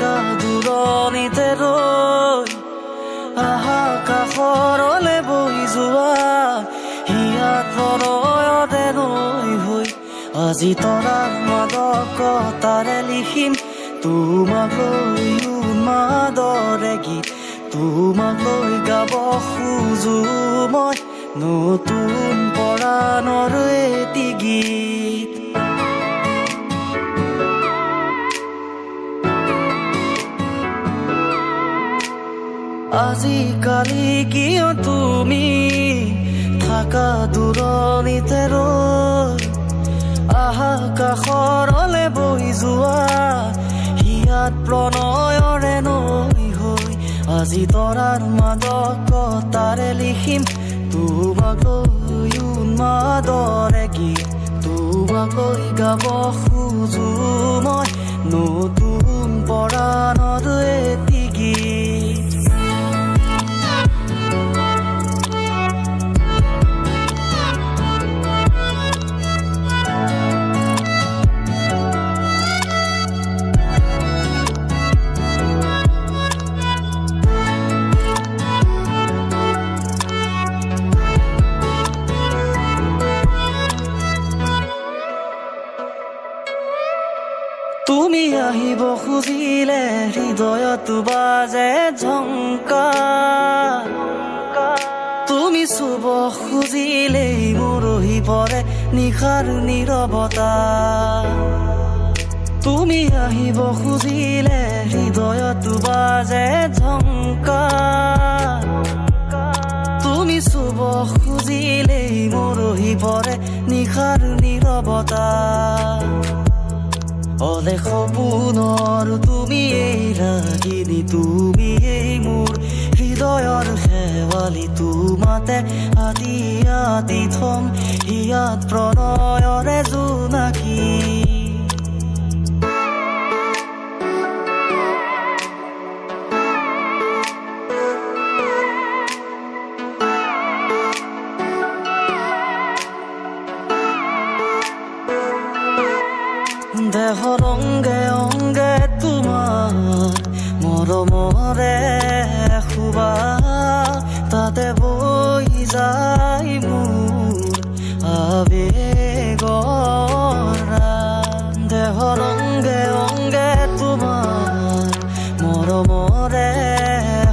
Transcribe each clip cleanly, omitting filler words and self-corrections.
থাকা দূৰণিতে ৰৈ আহা কাষৰলে বৈ যোৱা হিয়াত প্ৰণয়তে নৈ হৈ আজি তৰাৰ মাদকতাৰে লিখিম তোমাক লৈ উন্মাদৰে গীত তোমাক লৈ গাব খোজো মই নতুন পৰাণৰ এটি গীত আজিকালি কিয় তুমি থাকা দূৰণিতে ৰৈ আহা কাষৰলে বৈ যোৱা হিয়াত প্ৰণয়ৰে নৈ হৈ আজি তৰাৰ মাদকতাৰে লিখিম তোমাক লৈ উন্মাদৰে গীত তোমাক লৈ গাব খোজো মই নতুন পৰাণৰ এটি গীত তুমি আহিব খুজিলে হৃদয়ত বাজে ঝংকাৰ তুমি চুব খুজিলেই মৰহি পৰে নিশাৰ নীৰৱতা তুমি আহিব খুজিলে হৃদয়ত বাজে ঝংকাৰ তুমি চুব খুজিলেই মৰহি পৰে নিশাৰ নীৰৱতা অলে সপোনৰ তুমি এই ৰাগিনী তুমি এই মোৰ হৃদয়ৰ শেৱালি তোমাতে আদি আদি থম হিয়াত প্ৰণয়ৰে জোনাকী দেহৰ অংগে অংগে তোমাৰ মৰমৰে খুবা তাতে বৈ যায় মোৰ আবেগৰ দেহৰ অংগে অংগে তোমাৰ মৰমৰে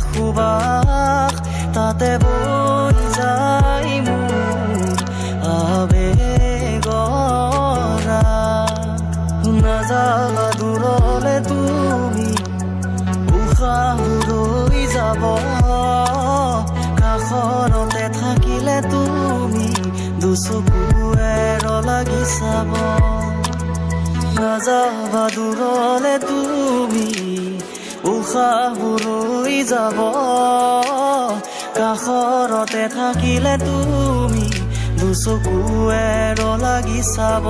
খুবা তাতে বৈ যায় মোৰ আবেগৰ নাযাবা দূৰলে তুমি উশাহ ৰৈ যাব কাষৰতে থাকিলে তুমি দুচকুৱে লাগি চাব নাযাবা দূৰলে তুমি উশাহ ৰৈ যাব কাষৰতে থাকিলে তুমি দুচকুৱে লাগি চাব